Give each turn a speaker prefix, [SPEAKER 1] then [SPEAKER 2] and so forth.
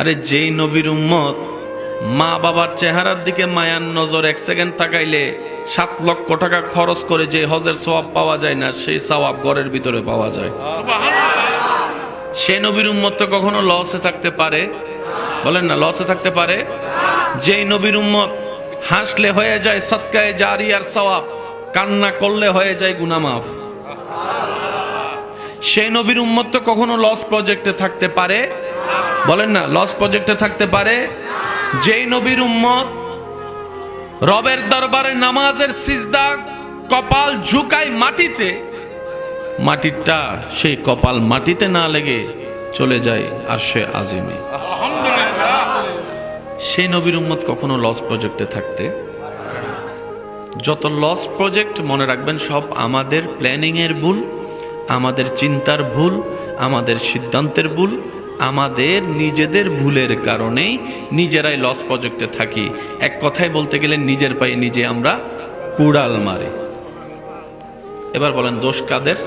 [SPEAKER 1] আরে যেই নবীর উম্মত মা বাবার চেহারার দিকে মায়ার নজর এক সেকেন্ড তাকাইলে 7 লক্ষ টাকা খরচ করে যে হজের সওয়াব পাওয়া যায় না, সেই সওয়াব ঘরের ভিতরে পাওয়া যায়। সেই নবীর উম্মত তো কখনো লসে থাকতে পারে? বলেন না, লসে থাকতে পারে? যেই নবীর উম্মত হাসলে হয়ে যায় সদকায়ে জারিয়ার সওয়াব, কান্না করলে হয়ে যায় গুনাহ মাফ। সেই নবীর উম্মত তো কখনো লস প্রজেক্টে থাকতে পারে? বলেন না, লস প্রজেক্টে থাকতে পারে? যেই নবীর উম্মত রবের দরবারে নামাজের সিজদা কপাল ঝুঁকায় মাটিতে, মাটিরটা সেই কপাল মাটিতে না লেগে চলে যায় আরশে আজিমে। সেই নবীর উম্মত কখনো লস প্রজেক্টে থাকতে? যত লস প্রজেক্ট মনে রাখবেন সব আমাদের প্ল্যানিং এর ভুল, আমাদের চিন্তার ভুল, আমাদের সিদ্ধান্তের ভুল, আমাদের নিজেদের ভুলের কারণেই নিজেরাই লস প্রজেক্টে থাকি। এক কথায় বলতে গেলে নিজের পায়ে নিজে আমরা কুড়াল মারি। এবার বলেন দোষ কাদের?